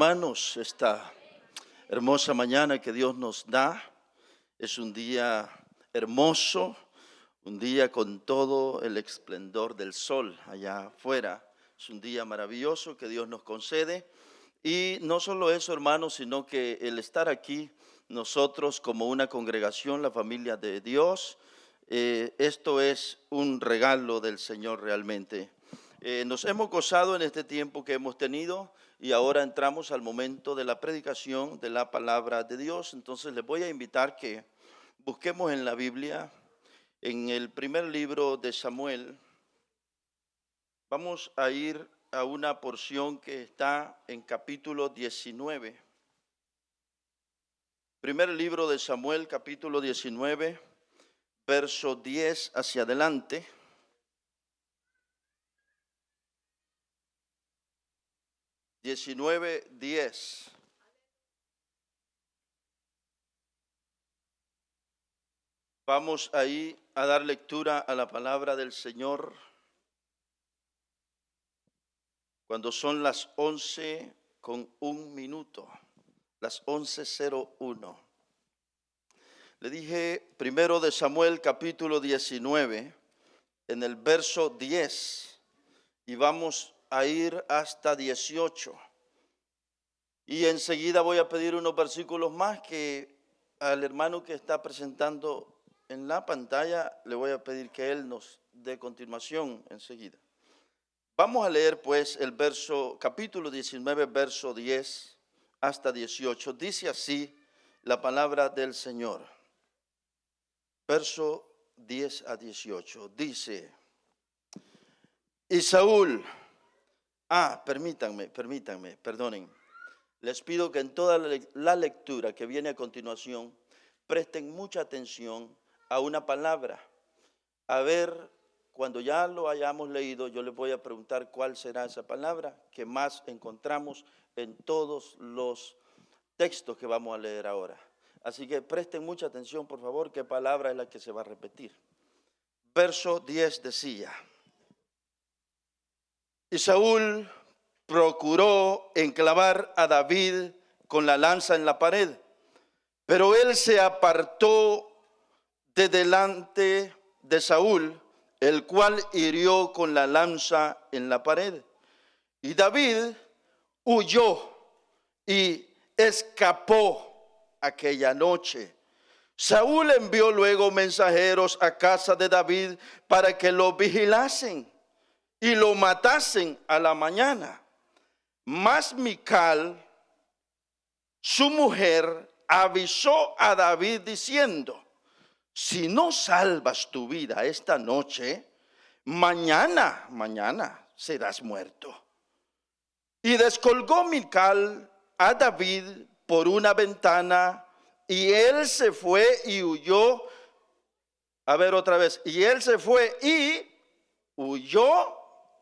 Hermanos, esta hermosa mañana que Dios nos da es un día hermoso, un día con todo el esplendor del sol allá afuera. Es un día maravilloso que Dios nos concede. Y no solo eso, hermanos, sino que el estar aquí, nosotros como una congregación, la familia de Dios, esto es un regalo del Señor realmente. Nos hemos gozado en este tiempo que hemos tenido y ahora entramos al momento de la predicación de la palabra de Dios. Entonces les voy a invitar que busquemos en la Biblia, en el primer libro de Samuel. Vamos a ir a una porción que está en capítulo 19. Primer libro de Samuel, capítulo 19, verso 10 hacia adelante. (19:10). Vamos ahí a dar lectura a la palabra del Señor cuando son las 11:01, las 11:01. Le dije primero de Samuel capítulo 19 en el verso 10 y vamos a ir hasta 18. Y enseguida voy a pedir unos versículos más que al hermano que está presentando en la pantalla le voy a pedir que él nos dé continuación enseguida. Vamos a leer pues el capítulo 19, verso 10 hasta 18. Dice así la palabra del Señor. Verso 10 a 18. Dice: y Saúl, perdonen. Les pido que en toda la lectura que viene a continuación presten mucha atención a una palabra. A ver, cuando ya lo hayamos leído, yo les voy a preguntar cuál será esa palabra que más encontramos en todos los textos que vamos a leer ahora. Así que presten mucha atención, por favor, qué palabra es la que se va a repetir. Verso 10 decía: y Saúl procuró enclavar a David con la lanza en la pared, pero él se apartó de delante de Saúl, el cual hirió con la lanza en la pared. Y David huyó y escapó aquella noche. Saúl envió luego mensajeros a casa de David para que lo vigilasen y lo matasen a la mañana. Mas Mical, su mujer, avisó a David diciendo: si no salvas tu vida esta noche, mañana serás muerto. Y descolgó Mical a David por una ventana, y él se fue y huyó. A ver otra vez. Y él se fue y huyó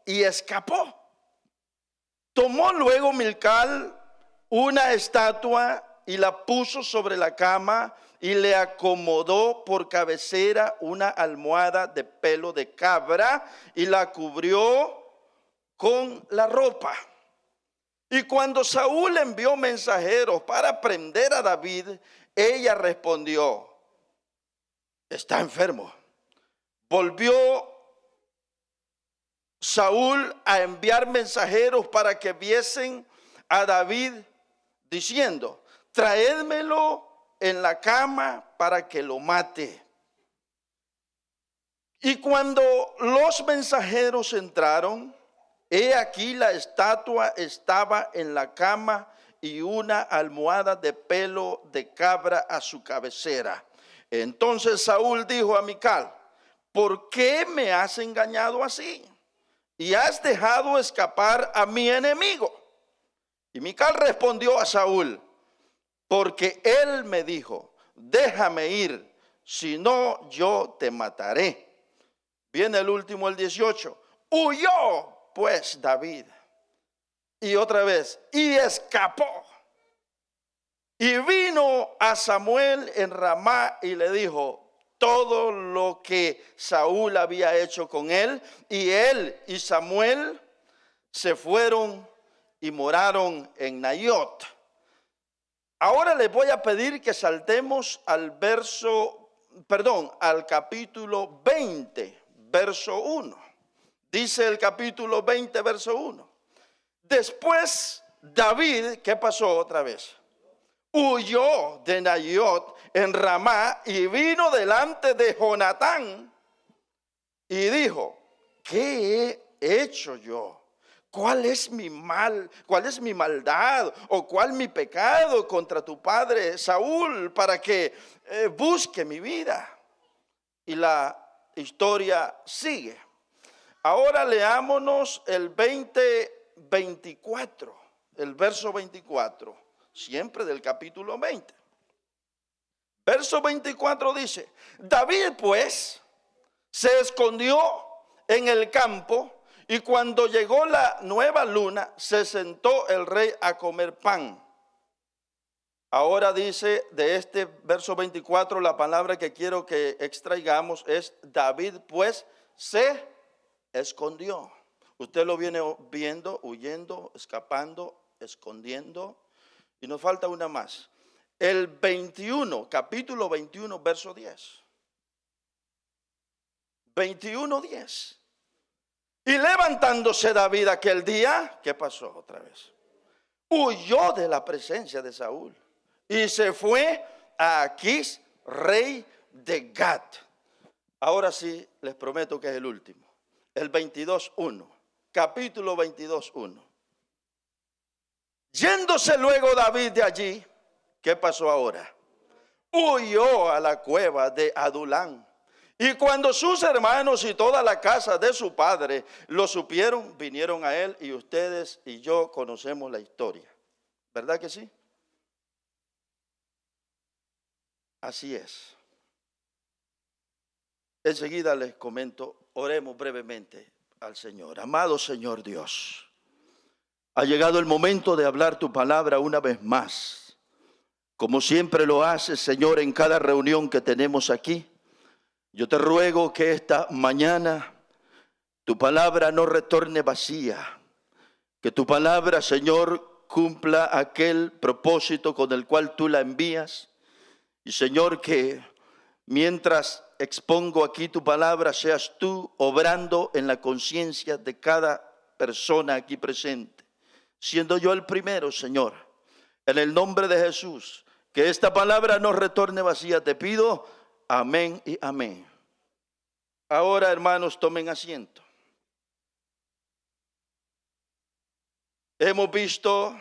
y escapó. Tomó luego Mical una estatua y la puso sobre la cama y le acomodó por cabecera una almohada de pelo de cabra y la cubrió con la ropa. Y cuando Saúl envió mensajeros para prender a David, ella respondió: está enfermo. Volvió Saúl a enviar mensajeros para que viesen a David diciendo: traédmelo en la cama para que lo mate. Y cuando los mensajeros entraron, he aquí la estatua estaba en la cama y una almohada de pelo de cabra a su cabecera. Entonces Saúl dijo a Mical: ¿por qué me has engañado así? Y has dejado escapar a mi enemigo. Y Mical respondió a Saúl: porque él me dijo: déjame ir, si no yo te mataré. Viene el último, el 18. Huyó pues David, y otra vez, y escapó. Y vino a Samuel en Ramá y le dijo todo lo que Saúl había hecho con él. Y él y Samuel se fueron y moraron en Naiot. Ahora les voy a pedir que saltemos al capítulo 20, verso 1. Dice el capítulo 20, verso 1. Después David, ¿qué pasó otra vez? Huyó de Naiot en Ramá y vino delante de Jonatán y dijo: ¿qué he hecho yo? ¿Cuál es mi mal? ¿Cuál es mi maldad? ¿O cuál mi pecado contra tu padre Saúl para que busque mi vida? Y la historia sigue. Ahora leámonos el 24, el verso 24, siempre del capítulo 20. Verso 24 dice: David pues se escondió en el campo, y cuando llegó la nueva luna, se sentó el rey a comer pan. Ahora dice de este verso 24, la palabra que quiero que extraigamos es: David pues se escondió. Usted lo viene viendo, huyendo, escapando, escondiendo. Y nos falta una más. El 21, capítulo 21, verso 10. 21:10. Y levantándose David aquel día, ¿qué pasó otra vez? Huyó de la presencia de Saúl y se fue a Aquís, rey de Gat. Ahora sí, les prometo que es el último. El 22:1, capítulo 22:1. Yéndose luego David de allí, ¿qué pasó ahora? Huyó a la cueva de Adulán. Y cuando sus hermanos y toda la casa de su padre lo supieron, vinieron a él, y ustedes y yo conocemos la historia. ¿Verdad que sí? Así es. Enseguida les comento, oremos brevemente al Señor. Amado Señor Dios, ha llegado el momento de hablar tu palabra una vez más. Como siempre lo haces, Señor, en cada reunión que tenemos aquí. Yo te ruego que esta mañana tu palabra no retorne vacía. Que tu palabra, Señor, cumpla aquel propósito con el cual tú la envías. Y, Señor, que mientras expongo aquí tu palabra, seas tú obrando en la conciencia de cada persona aquí presente. Siendo yo el primero, Señor, en el nombre de Jesús, que esta palabra no retorne vacía. Te pido, amén y amén. Ahora, hermanos, tomen asiento. Hemos visto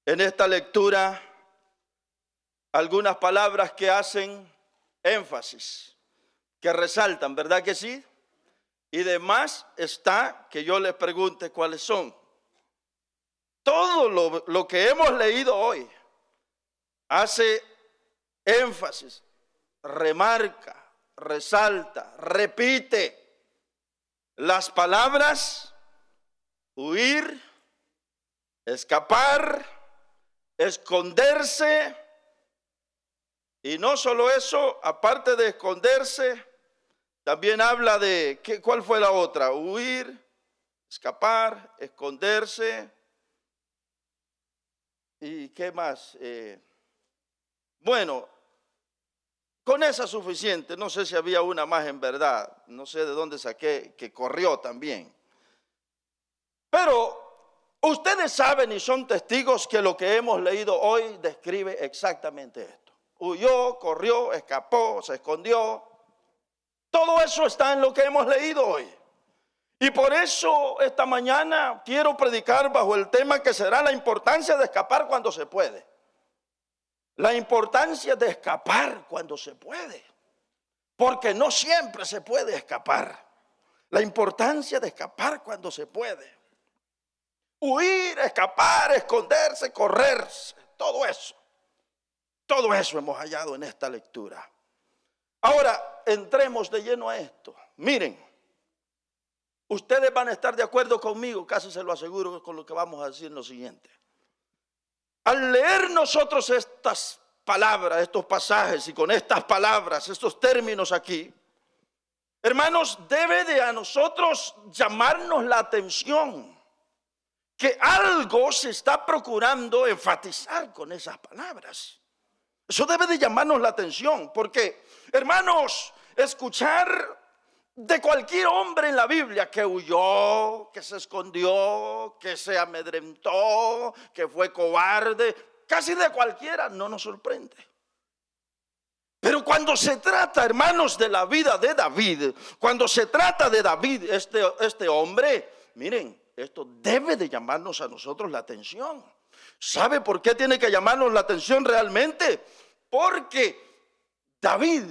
en esta lectura algunas palabras que hacen énfasis, que resaltan, ¿verdad que sí? Y demás está que yo les pregunte cuáles son. Todo lo que hemos leído hoy hace énfasis, remarca, resalta, repite las palabras huir, escapar, esconderse. Y no solo eso, aparte de esconderse, también habla de, ¿cuál fue la otra? Huir, escapar, esconderse. ¿Y qué más? Bueno, con esa suficiente. No sé si había una más en verdad. No sé de dónde saqué que corrió también. Pero ustedes saben y son testigos que lo que hemos leído hoy describe exactamente esto. Huyó, corrió, escapó, se escondió. Todo eso está en lo que hemos leído hoy. Y por eso esta mañana quiero predicar bajo el tema que será la importancia de escapar cuando se puede. La importancia de escapar cuando se puede. Porque no siempre se puede escapar. La importancia de escapar cuando se puede. Huir, escapar, esconderse, correrse, todo eso. Todo eso hemos hallado en esta lectura. Ahora, entremos de lleno a esto. Miren, ustedes van a estar de acuerdo conmigo, casi se lo aseguro con lo que vamos a decir en lo siguiente. Al leer nosotros estas palabras, estos pasajes, y con estas palabras, estos términos aquí, hermanos, debe de a nosotros llamarnos la atención que algo se está procurando enfatizar con esas palabras. Eso debe de llamarnos la atención, porque, hermanos, escuchar de cualquier hombre en la Biblia que huyó, que se escondió, que se amedrentó, que fue cobarde, casi de cualquiera, no nos sorprende. Pero cuando se trata, hermanos, de la vida de David, cuando se trata de David, este hombre, miren, esto debe de llamarnos a nosotros la atención. ¿Sabe por qué tiene que llamarnos la atención realmente? Porque David,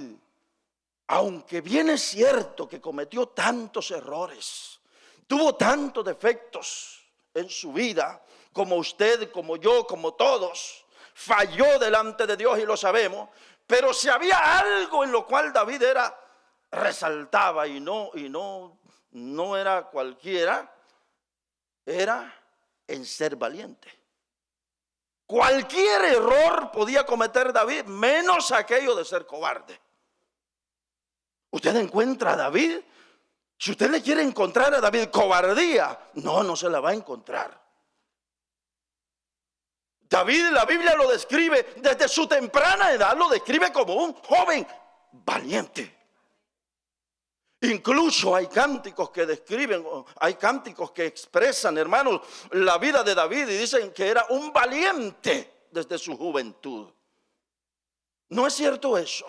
aunque bien es cierto que cometió tantos errores, tuvo tantos defectos en su vida, como usted, como yo, como todos, falló delante de Dios y lo sabemos, pero si había algo en lo cual David resaltaba y no era cualquiera, era en ser valiente. Cualquier error podía cometer David, menos aquello de ser cobarde. Usted encuentra a David, si usted le quiere encontrar a David cobardía, no se la va a encontrar. David, la Biblia lo describe, desde su temprana edad lo describe como un joven valiente. Incluso hay cánticos que describen, hay cánticos que expresan, hermanos, la vida de David y dicen que era un valiente desde su juventud. ¿No es cierto eso?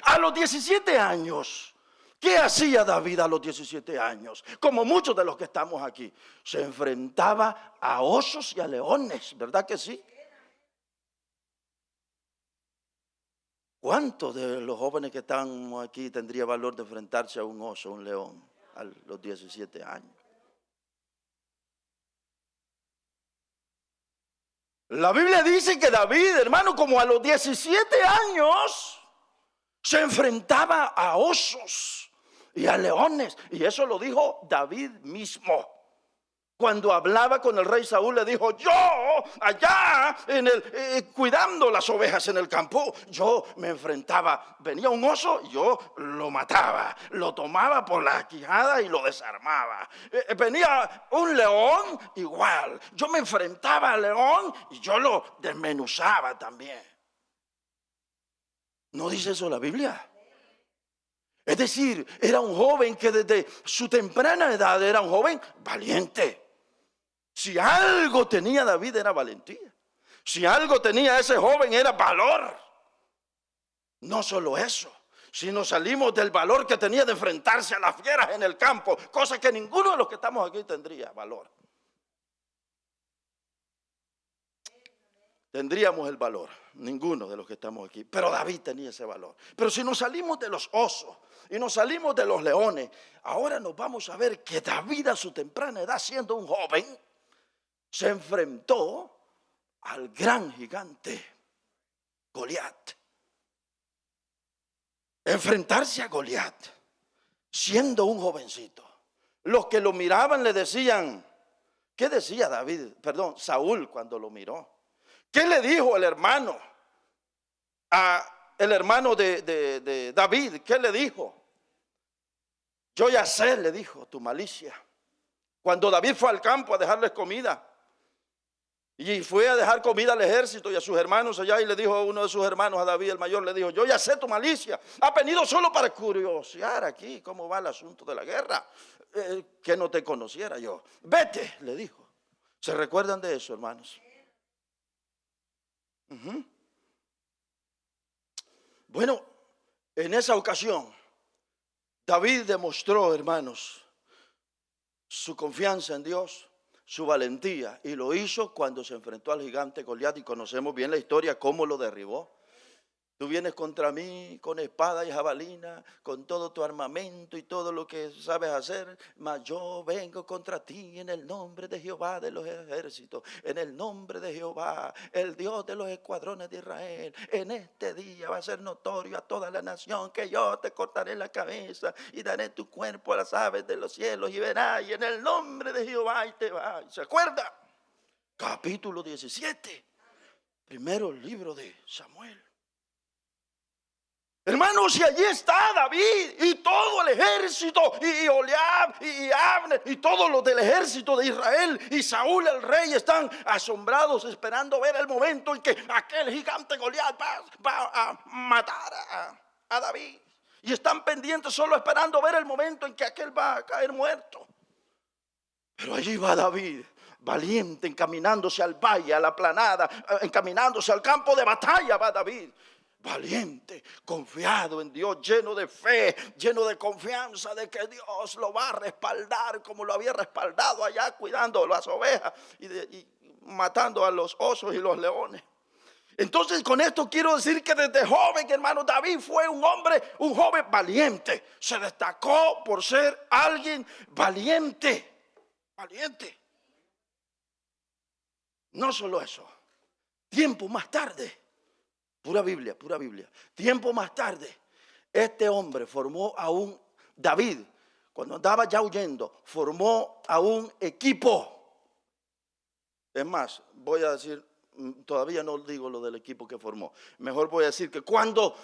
A los 17 años, ¿qué hacía David a los 17 años? Como muchos de los que estamos aquí, se enfrentaba a osos y a leones, ¿verdad que sí? ¿Cuántos de los jóvenes que están aquí tendría valor de enfrentarse a un oso, un león, a los 17 años? La Biblia dice que David, hermano, como a los 17 años, se enfrentaba a osos y a leones. Y eso lo dijo David mismo. Cuando hablaba con el rey Saúl, le dijo: yo allá cuidando las ovejas en el campo, yo me enfrentaba, venía un oso, yo lo mataba, lo tomaba por la quijada y lo desarmaba. Venía un león, igual, yo me enfrentaba al león y yo lo desmenuzaba también. ¿No dice eso la Biblia? Es decir, era un joven que desde su temprana edad era un joven valiente. Si algo tenía David era valentía. Si algo tenía ese joven era valor. No solo eso, sino salimos del valor que tenía de enfrentarse a las fieras en el campo, cosa que ninguno de los que estamos aquí tendría valor. Tendríamos el valor, ninguno de los que estamos aquí, pero David tenía ese valor. Pero si nos salimos de los osos y nos salimos de los leones, ahora nos vamos a ver que David a su temprana edad, siendo un joven, se enfrentó al gran gigante Goliat. Enfrentarse a Goliat siendo un jovencito. Los que lo miraban le decían, ¿qué decía Saúl cuando lo miró? ¿Qué le dijo el hermano el hermano de David? ¿Qué le dijo? Yo ya sé, le dijo, tu malicia. Cuando David fue al campo a dejarles comida, y fue a dejar comida al ejército y a sus hermanos allá, y le dijo a uno de sus hermanos, a David el mayor, le dijo: yo ya sé tu malicia, has venido solo para curiosear aquí cómo va el asunto de la guerra, que no te conociera yo. Vete, le dijo. ¿Se recuerdan de eso, hermanos? Bueno, en esa ocasión David demostró, hermanos, su confianza en Dios, su valentía, y lo hizo cuando se enfrentó al gigante Goliat, y conocemos bien la historia, cómo lo derribó. Tú vienes contra mí con espada y jabalina, con todo tu armamento y todo lo que sabes hacer, mas yo vengo contra ti en el nombre de Jehová de los ejércitos, en el nombre de Jehová, el Dios de los escuadrones de Israel. En este día va a ser notorio a toda la nación que yo te cortaré la cabeza y daré tu cuerpo a las aves de los cielos, y verás, y en el nombre de Jehová, y te vas. ¿Se acuerda? Capítulo 17, primero libro de Samuel. Hermanos, y allí está David y todo el ejército, y Oliab, y Abner, y todos los del ejército de Israel, y Saúl el rey están asombrados esperando ver el momento en que aquel gigante Goliat va a matar a David. Y están pendientes solo esperando ver el momento en que aquel va a caer muerto. Pero allí va David, valiente, encaminándose al valle, a la planada, encaminándose al campo de batalla va David. Valiente, confiado en Dios, lleno de fe, lleno de confianza de que Dios lo va a respaldar como lo había respaldado allá cuidando las ovejas y matando a los osos y los leones. Entonces con esto quiero decir que desde joven, hermano, David fue un joven valiente. Se destacó por ser alguien valiente. No solo eso, tiempo más tarde, pura Biblia. Tiempo más tarde, este hombre formó a David, cuando andaba ya huyendo, formó a un equipo. Es más, voy a decir, todavía no digo lo del equipo que formó. Mejor voy a decir que cuando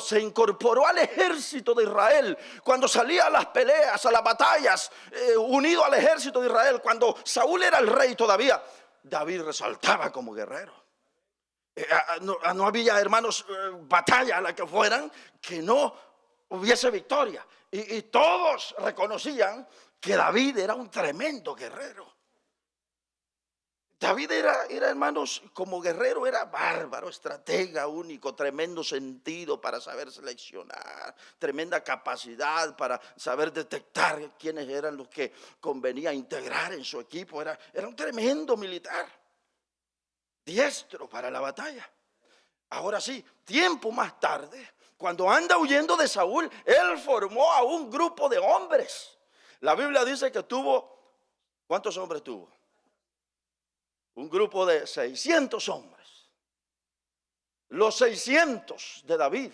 se incorporó al ejército de Israel, cuando salía a las peleas, a las batallas, unido al ejército de Israel, cuando Saúl era el rey todavía, David resaltaba como guerrero. No había, hermanos, batalla a la que fueran que no hubiese victoria. Y todos reconocían que David era un tremendo guerrero. David era, hermanos, como guerrero era bárbaro, estratega único, tremendo sentido para saber seleccionar, tremenda capacidad para saber detectar quiénes eran los que convenía integrar en su equipo. Era un tremendo militar, diestro para la batalla. Ahora sí, tiempo más tarde, cuando anda huyendo de Saúl, él formó a un grupo de hombres. La Biblia dice que tuvo, ¿cuántos hombres tuvo? Un grupo de 600 hombres. Los 600 de David.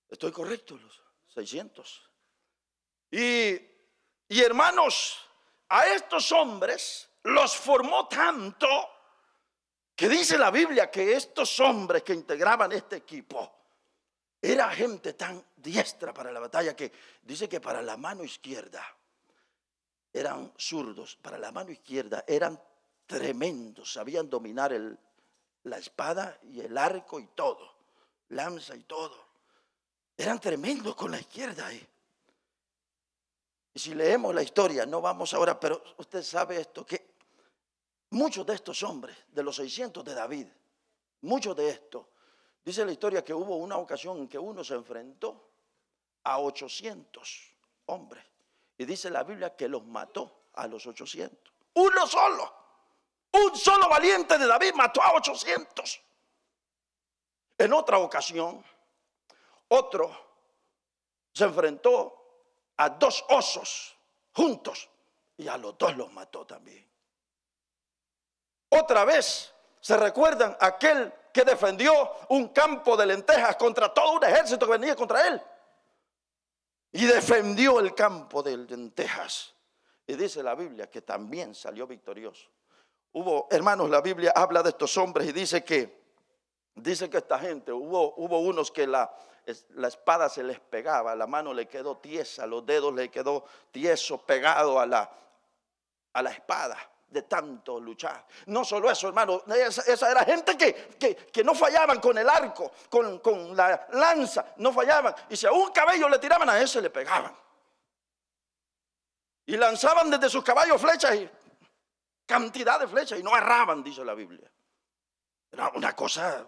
¿Estoy correcto? Los 600. Y hermanos, a estos hombres los formó tanto que dice la Biblia que estos hombres que integraban este equipo era gente tan diestra para la batalla que dice que para la mano izquierda eran zurdos, para la mano izquierda eran tremendos, sabían dominar la espada y el arco y todo, lanza y todo. Eran tremendos con la izquierda ahí. Y si leemos la historia, no vamos ahora, pero usted sabe esto, que muchos de estos hombres, de los 600 de David, muchos de estos, dice la historia que hubo una ocasión en que uno se enfrentó a 800 hombres. Y dice la Biblia que los mató a los 800. Uno solo. Un solo valiente de David mató a 800. En otra ocasión, otro se enfrentó a 2 osos juntos y a los 2 los mató también. Otra vez, ¿se recuerdan aquel que defendió un campo de lentejas contra todo un ejército que venía contra él? Y defendió el campo de lentejas. Y dice la Biblia que también salió victorioso. Hermanos, la Biblia habla de estos hombres y dice que esta gente, hubo unos que la espada se les pegaba, la mano le quedó tiesa, los dedos le quedó tieso, pegado a la espada de tanto luchar. No solo eso, hermano, esa era gente que no fallaban con el arco, con la lanza, no fallaban. Y si a un caballo le tiraban, a ese le pegaban. Y lanzaban desde sus caballos flechas y cantidad de flechas y no erraban, dice la Biblia. Era una cosa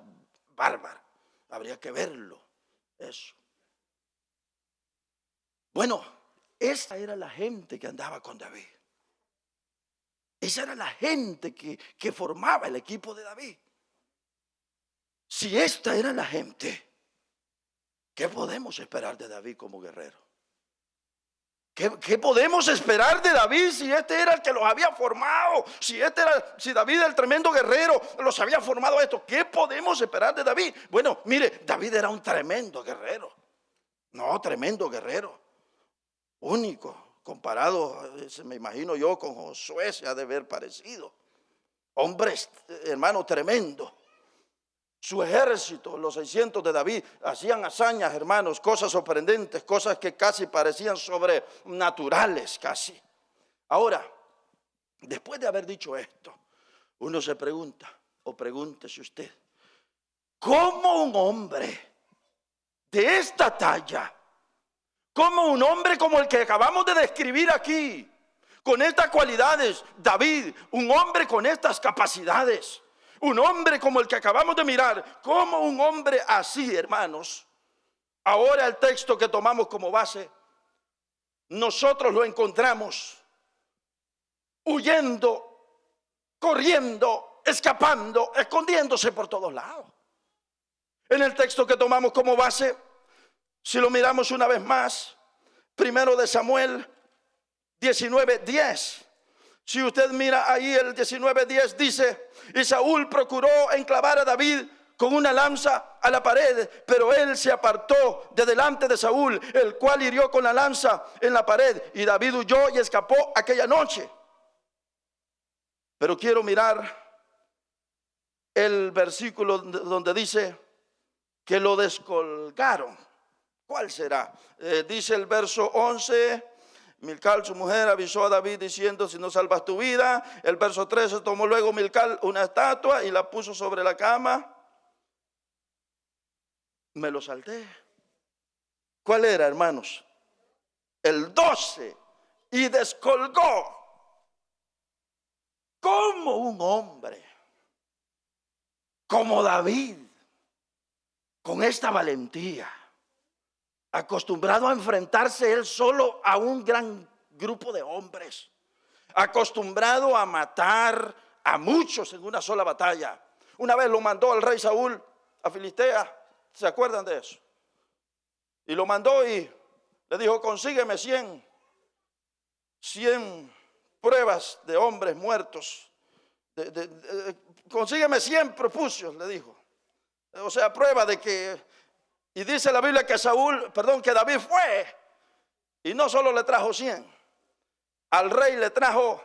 bárbara. Habría que verlo, eso. Bueno, esa era la gente que andaba con David. Esa era la gente que formaba el equipo de David. Si esta era la gente, ¿qué podemos esperar de David como guerrero? ¿Qué podemos esperar de David si este era el que los había formado? Si David era el tremendo guerrero, los había formado esto. ¿Qué podemos esperar de David? Bueno, mire, David era un tremendo guerrero. No, tremendo guerrero. Único, comparado, me imagino yo, con Josué se ha de ver parecido. Hombres, hermano, tremendo. Su ejército, los 600 de David, hacían hazañas, hermanos, cosas sorprendentes, cosas que casi parecían sobrenaturales, casi. Ahora, después de haber dicho esto, uno se pregunta, o pregúntese usted, ¿cómo un hombre de esta talla, cómo un hombre como el que acabamos de describir aquí, con estas cualidades, David, un hombre con estas capacidades, un hombre como el que acabamos de mirar, como un hombre así, hermanos? Ahora el texto que tomamos como base, nosotros lo encontramos huyendo, corriendo, escapando, escondiéndose por todos lados. En el texto que tomamos como base, si lo miramos una vez más, primero de Samuel 19:10. Si usted mira ahí el 19:10 dice, y Saúl procuró enclavar a David con una lanza a la pared, pero él se apartó de delante de Saúl, el cual hirió con la lanza en la pared, y David huyó y escapó aquella noche. Pero quiero mirar el versículo donde dice que lo descolgaron. ¿Cuál será? Dice el verso 11, Milcal, su mujer, avisó a David diciendo, si no salvas tu vida. El verso 13, tomó luego Milcal una estatua y la puso sobre la cama. Me lo salté. ¿Cuál era, hermanos? El 12, y descolgó. ¿Cómo un hombre como David, con esta valentía, acostumbrado a enfrentarse él solo a un gran grupo de hombres, acostumbrado a matar a muchos en una sola batalla? Una vez lo mandó al rey Saúl a Filistea, ¿se acuerdan de eso? Y lo mandó y le dijo, consígueme 100 pruebas de hombres muertos, consígueme 100 prepucios, le dijo. O sea, prueba de que, y dice la Biblia que que David fue, y no solo le trajo 100, al rey le trajo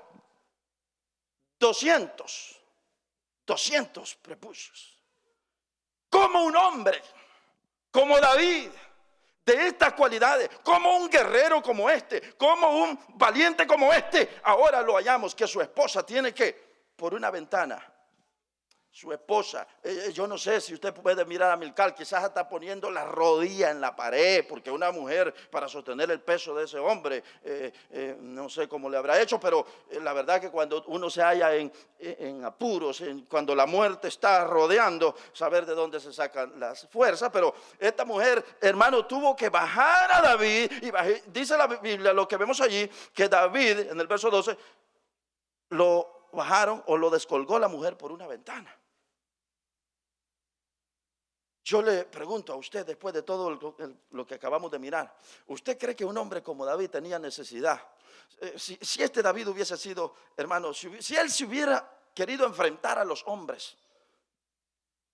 200 prepucios. Como un hombre, como David, de estas cualidades, como un guerrero como este, como un valiente como este, ahora lo hallamos que su esposa tiene que, por una ventana, su esposa, yo no sé si usted puede mirar a Milcal, quizás está poniendo la rodilla en la pared, porque una mujer para sostener el peso de ese hombre, no sé cómo le habrá hecho, pero la verdad que cuando uno se halla en apuros, cuando la muerte está rodeando, saber de dónde se sacan las fuerzas. Pero esta mujer, hermano, tuvo que bajar a David, y dice la Biblia, lo que vemos allí, que David, en el verso 12, lo bajaron o lo descolgó la mujer por una ventana. Yo le pregunto a usted, después de todo lo que acabamos de mirar, ¿usted cree que un hombre como David tenía necesidad? Si este David hubiese sido, hermano, si él se hubiera querido enfrentar a los hombres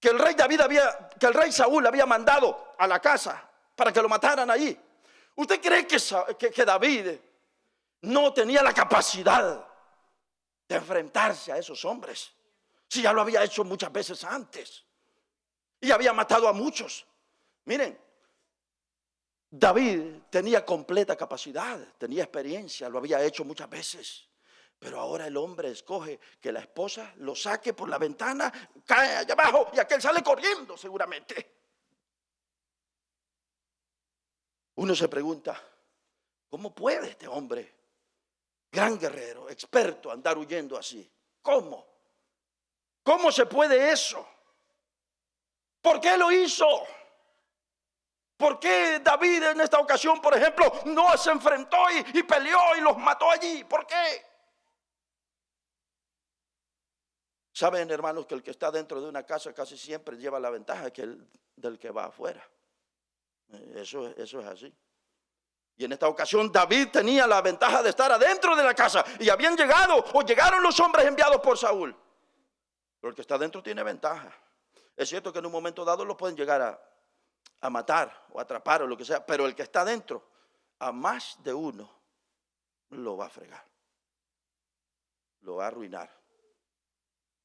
que el rey Saúl había mandado a la casa para que lo mataran allí, ¿usted cree que David no tenía la capacidad de enfrentarse a esos hombres? Si ya lo había hecho muchas veces antes y había matado a muchos. Miren, David tenía completa capacidad, tenía experiencia, lo había hecho muchas veces. Pero ahora el hombre escoge que la esposa lo saque por la ventana, cae allá abajo y aquel sale corriendo seguramente. Uno se pregunta, ¿cómo puede este hombre, gran guerrero, experto, andar huyendo así? ¿Cómo? ¿Cómo se puede eso? ¿Por qué lo hizo? ¿Por qué David en esta ocasión, por ejemplo, no se enfrentó y peleó y los mató allí? ¿Por qué? Saben, hermanos, que el que está dentro de una casa casi siempre lleva la ventaja del que va afuera. Eso es así. Y en esta ocasión David tenía la ventaja de estar adentro de la casa, y habían llegado o llegaron los hombres enviados por Saúl. Pero el que está adentro tiene ventaja. Es cierto que en un momento dado lo pueden llegar a matar o atrapar o lo que sea, pero el que está adentro, a más de uno lo va a fregar, lo va a arruinar.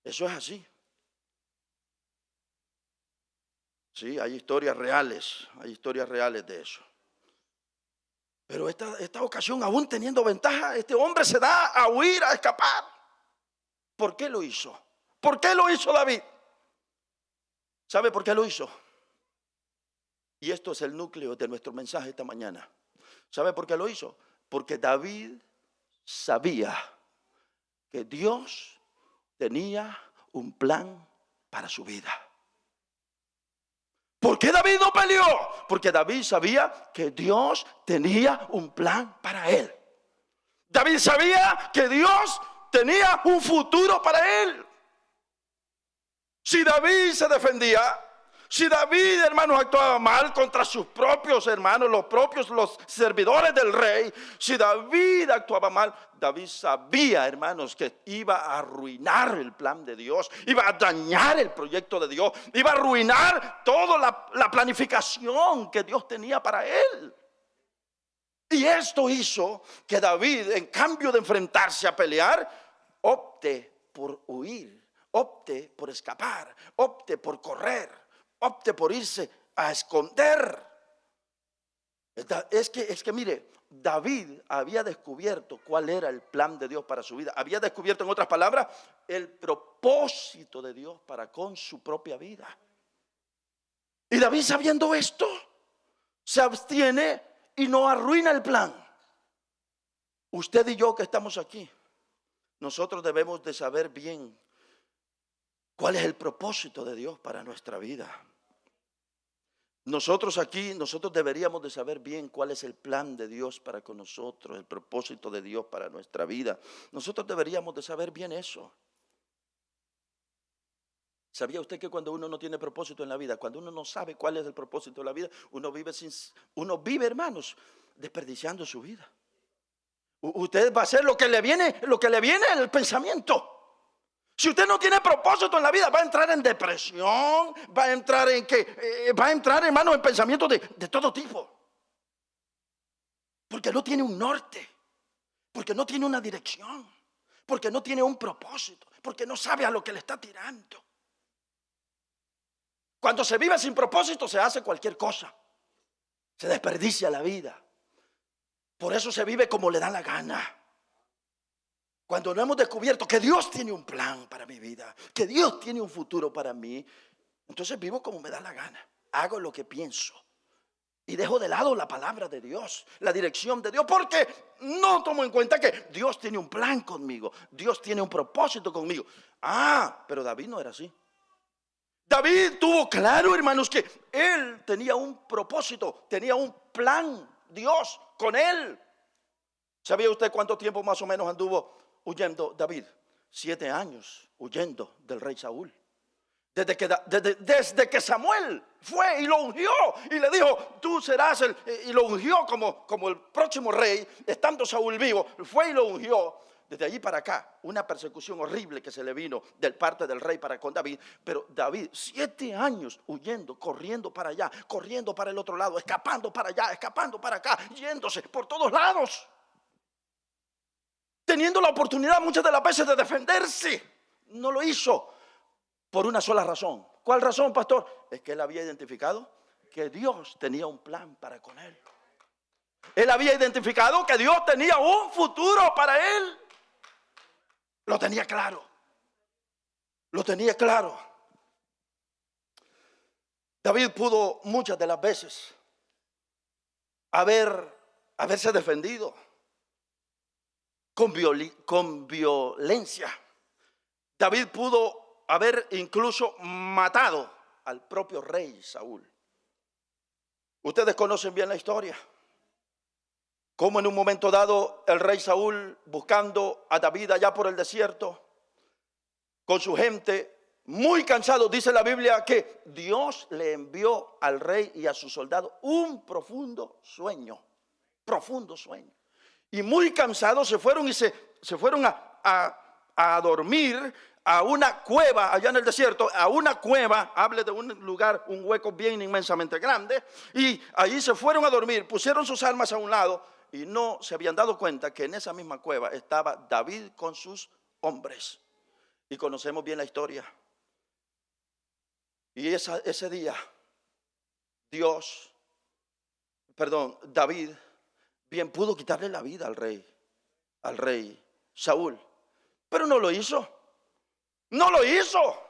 Eso es así. Sí, hay historias reales de eso. Pero esta ocasión, aún teniendo ventaja, este hombre se da a huir, a escapar. ¿Por qué lo hizo? ¿Por qué lo hizo David? ¿Sabe por qué lo hizo? Y esto es el núcleo de nuestro mensaje esta mañana. ¿Sabe por qué lo hizo? Porque David sabía que Dios tenía un plan para su vida. ¿Por qué David no peleó? Porque David sabía que Dios tenía un plan para él. David sabía que Dios tenía un futuro para él. Si David se defendía, si David, hermanos, actuaba mal contra sus propios hermanos, los servidores del rey, si David actuaba mal, David sabía, hermanos, que iba a arruinar el plan de Dios, iba a dañar el proyecto de Dios, iba a arruinar toda la planificación que Dios tenía para él. Y esto hizo que David, en cambio de enfrentarse a pelear, opte por huir, opte por escapar, opte por correr, opte por irse a esconder. Es que mire, David había descubierto cuál era el plan de Dios para su vida. Había descubierto, en otras palabras, el propósito de Dios para con su propia vida. Y David, sabiendo esto, se abstiene y no arruina el plan. Usted y yo que estamos aquí, nosotros debemos de saber bien cuál es el propósito de Dios para nuestra vida. Nosotros deberíamos de saber bien cuál es el plan de Dios para con nosotros, el propósito de Dios para nuestra vida. Nosotros deberíamos de saber bien eso. ¿Sabía usted que cuando uno no tiene propósito en la vida, cuando uno no sabe cuál es el propósito de la vida, uno vive, hermanos, desperdiciando su vida? Usted va a hacer lo que le viene en el pensamiento. Si usted no tiene propósito en la vida, va a entrar en depresión, va a entrar hermano, en pensamientos de todo tipo. Porque no tiene un norte, porque no tiene una dirección, porque no tiene un propósito, porque no sabe a lo que le está tirando. Cuando se vive sin propósito, se hace cualquier cosa, se desperdicia la vida. Por eso se vive como le da la gana. Cuando no hemos descubierto que Dios tiene un plan para mi vida, que Dios tiene un futuro para mí, entonces vivo como me da la gana. Hago lo que pienso y dejo de lado la palabra de Dios, la dirección de Dios, porque no tomo en cuenta que Dios tiene un plan conmigo, Dios tiene un propósito conmigo. Pero David no era así. David tuvo claro, hermanos, que él tenía un propósito, tenía un plan, Dios con él. ¿Sabía usted cuánto tiempo más o menos anduvo huyendo David? 7 años huyendo del rey Saúl. Desde que Samuel fue y lo ungió y le dijo, tú serás y lo ungió como el próximo rey, estando Saúl vivo, fue y lo ungió. Desde allí para acá, una persecución horrible que se le vino del parte del rey para con David. Pero David, 7 años huyendo, corriendo para allá, corriendo para el otro lado, escapando para allá, escapando para acá, yéndose por todos lados, teniendo la oportunidad muchas de las veces de defenderse. No lo hizo por una sola razón. ¿Cuál razón, pastor? Es que él había identificado que Dios tenía un plan para con él. Él había identificado que Dios tenía un futuro para él. Lo tenía claro. Lo tenía claro. David pudo muchas de las veces haberse defendido con violencia. David pudo haber incluso matado al propio rey Saúl. Ustedes conocen bien la historia. Cómo en un momento dado el rey Saúl, buscando a David allá por el desierto, con su gente, muy cansado, dice la Biblia que Dios le envió al rey y a sus soldados un profundo sueño. Y muy cansados se fueron a dormir a una cueva allá en el desierto, a una cueva, hable de un lugar, un hueco bien inmensamente grande, y allí se fueron a dormir, pusieron sus armas a un lado y no se habían dado cuenta que en esa misma cueva estaba David con sus hombres. Y conocemos bien la historia. Y ese día David bien pudo quitarle la vida al rey Saúl, pero no lo hizo. No lo hizo.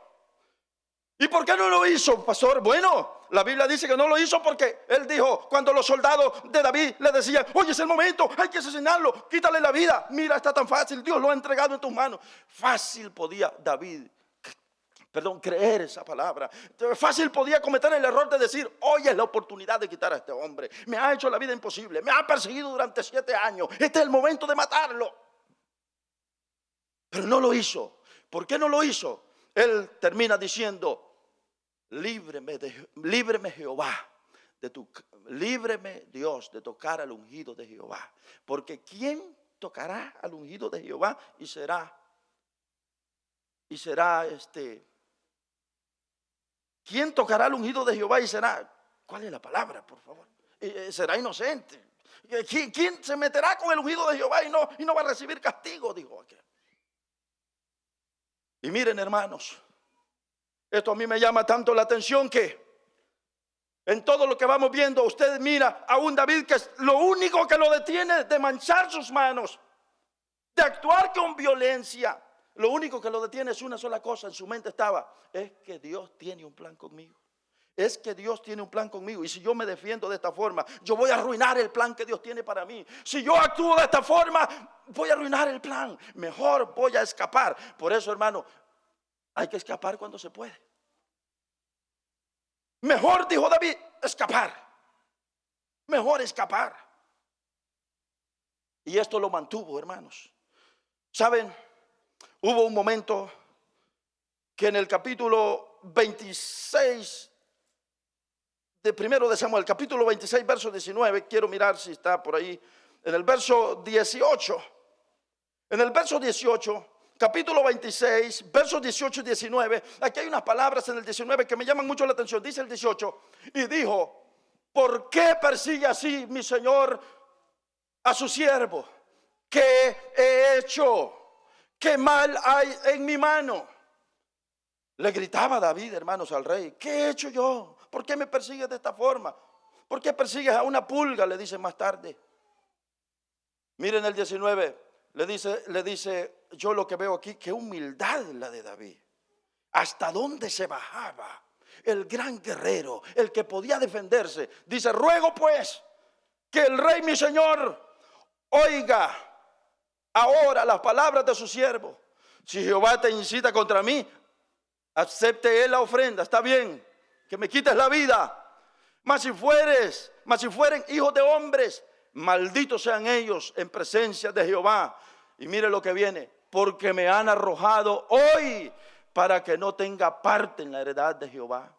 ¿Y por qué no lo hizo, pastor? Bueno, la Biblia dice que no lo hizo porque él dijo, cuando los soldados de David le decían, oye, es el momento, hay que asesinarlo, quítale la vida. Mira, está tan fácil, Dios lo ha entregado en tus manos. Fácil podía David, creer esa palabra. Fácil podía cometer el error de decir, hoy es la oportunidad de quitar a este hombre. Me ha hecho la vida imposible, me ha perseguido durante 7 años. Este es el momento de matarlo. Pero no lo hizo. ¿Por qué no lo hizo? Él termina diciendo, líbreme Jehová, líbreme Dios de tocar al ungido de Jehová. Porque ¿quién tocará al ungido de Jehová? Y será ¿quién tocará al ungido de Jehová y será? ¿Cuál es la palabra, por favor? Será inocente. ¿Quién se meterá con el ungido de Jehová y no va a recibir castigo? Dijo aquel. Y miren, hermanos, esto a mí me llama tanto la atención que en todo lo que vamos viendo, usted mira a un David que es lo único que lo detiene de manchar sus manos, de actuar con violencia. Lo único que lo detiene es una sola cosa. En su mente estaba, es que Dios tiene un plan conmigo. Es que Dios tiene un plan conmigo. Y si yo me defiendo de esta forma, yo voy a arruinar el plan que Dios tiene para mí. Si yo actúo de esta forma, voy a arruinar el plan. Mejor voy a escapar. Por eso, hermano, hay que escapar cuando se puede. Mejor, dijo David, escapar. Mejor escapar. Y esto lo mantuvo, hermanos. ¿Saben? Hubo un momento que en el capítulo 26 de primero de Samuel, capítulo 26, verso 19, quiero mirar si está por ahí, en el verso 18, capítulo 26, versos 18 y 19, aquí hay unas palabras en el 19 que me llaman mucho la atención. Dice el 18, y dijo, ¿por qué persigue así mi señor a su siervo? ¿Qué he hecho? ¿Qué mal hay en mi mano? Le gritaba David, hermanos, al rey, ¿qué he hecho yo? ¿Por qué me persigues de esta forma? ¿Por qué persigues a una pulga? Le dice más tarde. Miren el 19, le dice, yo lo que veo aquí, qué humildad la de David. Hasta dónde se bajaba el gran guerrero, el que podía defenderse. Dice, ruego pues que el rey mi señor oiga ahora las palabras de su siervo. Si Jehová te incita contra mí, acepte él la ofrenda. Está bien, que me quites la vida. Mas si fueren hijos de hombres, malditos sean ellos en presencia de Jehová. Y mire lo que viene, porque me han arrojado hoy para que no tenga parte en la heredad de Jehová,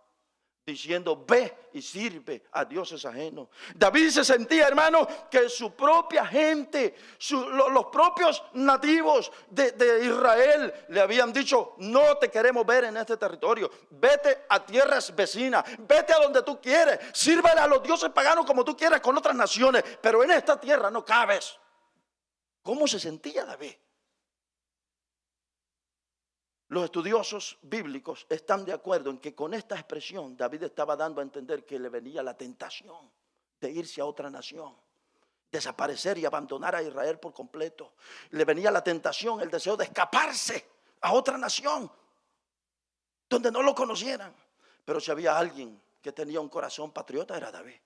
diciendo, ve y sirve a dioses ajenos. David se sentía, hermano, que su propia gente, los propios nativos de Israel le habían dicho, no te queremos ver en este territorio, vete a tierras vecinas, vete a donde tú quieres, sírvale a los dioses paganos como tú quieras con otras naciones, pero en esta tierra no cabes. ¿Cómo se sentía David? Los estudiosos bíblicos están de acuerdo en que con esta expresión David estaba dando a entender que le venía la tentación de irse a otra nación, desaparecer y abandonar a Israel por completo. Le venía la tentación, el deseo de escaparse a otra nación donde no lo conocieran. Pero si había alguien que tenía un corazón patriota, era David.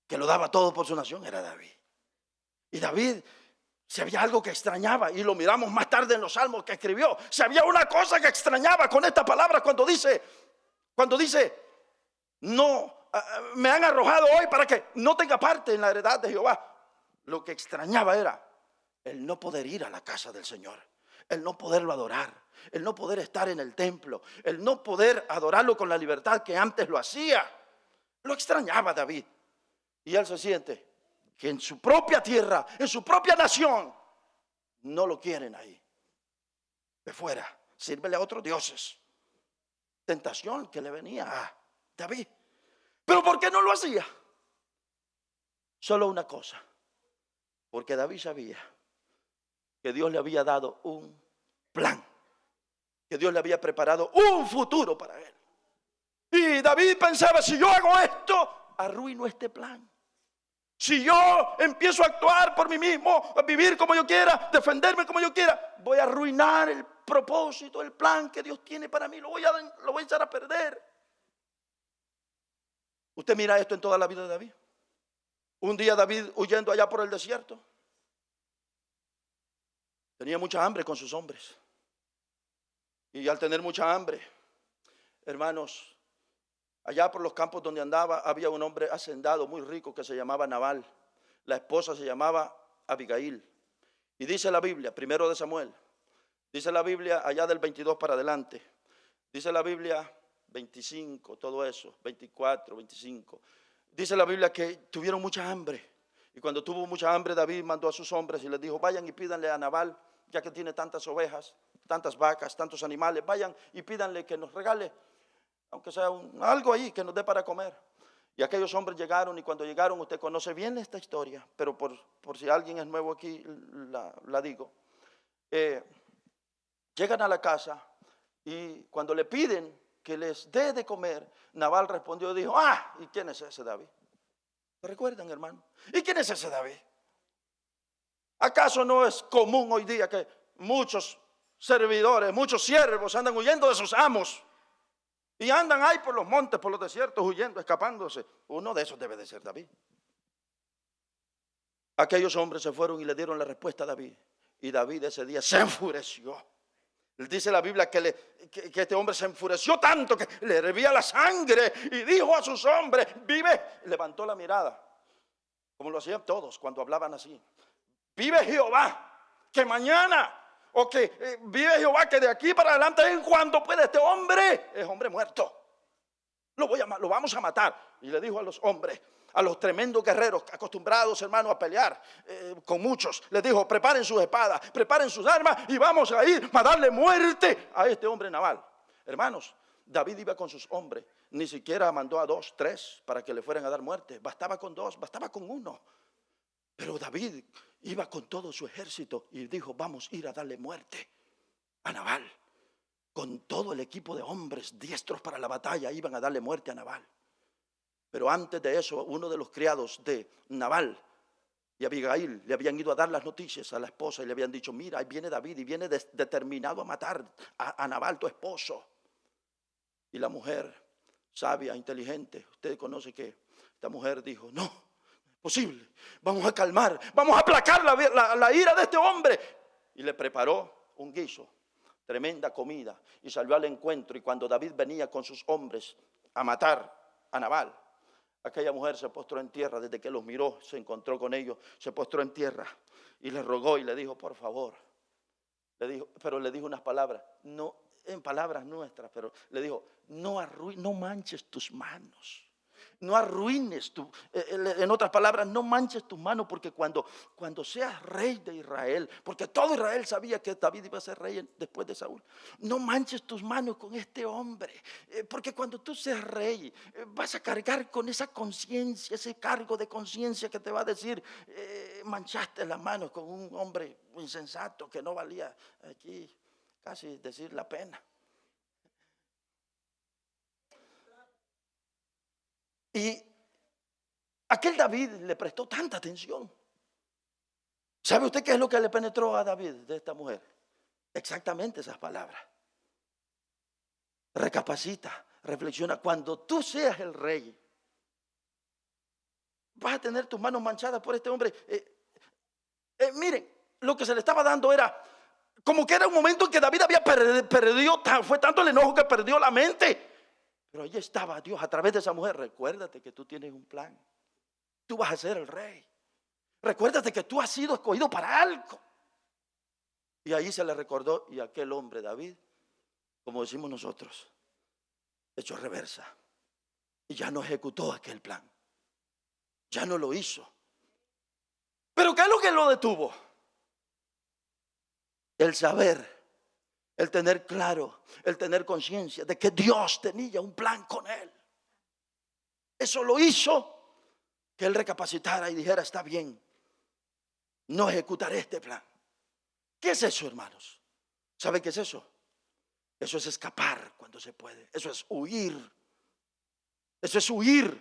Que lo daba todo por su nación, era David. Y David, si había algo que extrañaba, y lo miramos más tarde en los salmos que escribió, si había una cosa que extrañaba con esta palabra cuando dice, no, me han arrojado hoy para que no tenga parte en la heredad de Jehová. Lo que extrañaba era el no poder ir a la casa del Señor, el no poderlo adorar, el no poder estar en el templo, el no poder adorarlo con la libertad que antes lo hacía. Lo extrañaba David. Y él se siente que en su propia tierra, en su propia nación, no lo quieren ahí. De fuera, sírvele a otros dioses. Tentación que le venía a David. Pero ¿por qué no lo hacía? Solo una cosa. Porque David sabía que Dios le había dado un plan, que Dios le había preparado un futuro para él. Y David pensaba, si yo hago esto, arruino este plan. Si yo empiezo a actuar por mí mismo, a vivir como yo quiera, defenderme como yo quiera, voy a arruinar el propósito, el plan que Dios tiene para mí. Lo voy a echar a perder. Usted mira esto en toda la vida de David. Un día David huyendo allá por el desierto, tenía mucha hambre con sus hombres. Y al tener mucha hambre, hermanos, allá por los campos donde andaba había un hombre hacendado muy rico que se llamaba Nabal. La esposa se llamaba Abigail. Y dice la Biblia, primero de Samuel, dice la Biblia allá del 22 para adelante, dice la Biblia 25, todo eso, 24, 25. Dice la Biblia que tuvieron mucha hambre. Y cuando tuvo mucha hambre, David mandó a sus hombres y les dijo: vayan y pídanle a Nabal, ya que tiene tantas ovejas, tantas vacas, tantos animales, vayan y pídanle que nos regale, aunque sea algo ahí que nos dé para comer. Y aquellos hombres llegaron, y cuando llegaron, usted conoce bien esta historia, pero por si alguien es nuevo aquí, la digo. Llegan a la casa y cuando le piden que les dé de comer, Nabal respondió y dijo: ¿y quién es ese David? ¿Lo recuerdan, hermano? ¿Y quién es ese David? ¿Acaso no es común hoy día que muchos servidores, muchos siervos andan huyendo de sus amos y andan ahí por los montes, por los desiertos, huyendo, escapándose? Uno de esos debe de ser David. Aquellos hombres se fueron y le dieron la respuesta a David, y David ese día se enfureció. Dice la Biblia que este hombre se enfureció tanto que le hervía la sangre y dijo a sus hombres: vive, levantó la mirada, como lo hacían todos cuando hablaban así: vive Jehová, que mañana, o que vive Jehová, que de aquí para adelante, en cuanto pueda, este hombre es hombre muerto. Lo vamos a matar. Y le dijo a los hombres, a los tremendos guerreros acostumbrados, hermano, a pelear con muchos, les dijo: preparen sus espadas, preparen sus armas y vamos a ir a darle muerte a este hombre Nabal. Hermanos, David iba con sus hombres, ni siquiera mandó a 2, 3 para que le fueran a dar muerte. Bastaba con 2, bastaba con 1. Pero David iba con todo su ejército y dijo: vamos a ir a darle muerte a Nabal. Con todo el equipo de hombres diestros para la batalla iban a darle muerte a Nabal. Pero antes de eso, uno de los criados de Nabal y Abigail le habían ido a dar las noticias a la esposa y le habían dicho: mira, ahí viene David y viene determinado a matar a Nabal, tu esposo. Y la mujer, sabia, inteligente, usted conoce que esta mujer dijo: no, posible, vamos a calmar, vamos a aplacar la ira de este hombre. Y le preparó un guiso, tremenda comida, y salió al encuentro. Y cuando David venía con sus hombres a matar a Nabal, aquella mujer se postró en tierra. Desde que los miró, se encontró con ellos, se postró en tierra y le rogó y le dijo: por favor, pero le dijo unas palabras, no en palabras nuestras, pero le dijo: no manches tus manos. No arruines en otras palabras, no manches tus manos, porque cuando seas rey de Israel, porque todo Israel sabía que David iba a ser rey después de Saúl, no manches tus manos con este hombre, porque cuando tú seas rey, vas a cargar con esa conciencia, ese cargo de conciencia que te va a decir: manchaste las manos con un hombre insensato que no valía aquí casi decir la pena. Y aquel David le prestó tanta atención. ¿Sabe usted qué es lo que le penetró a David de esta mujer? Exactamente esas palabras. Recapacita, reflexiona. Cuando tú seas el rey, vas a tener tus manos manchadas por este hombre. Miren, lo que se le estaba dando era como que era un momento en que David había perdido, fue tanto el enojo que perdió la mente. Pero ahí estaba Dios a través de esa mujer: recuérdate que tú tienes un plan. Tú vas a ser el rey. Recuérdate que tú has sido escogido para algo. Y ahí se le recordó, y aquel hombre David, como decimos nosotros, echó reversa y ya no ejecutó aquel plan. Ya no lo hizo. ¿Pero qué es lo que lo detuvo? El saber, el tener claro, el tener conciencia de que Dios tenía un plan con él. Eso lo hizo que él recapacitara y dijera: está bien, no ejecutaré este plan. ¿Qué es eso, hermanos? ¿Saben qué es eso? Eso es escapar cuando se puede. Eso es huir. Eso es huir.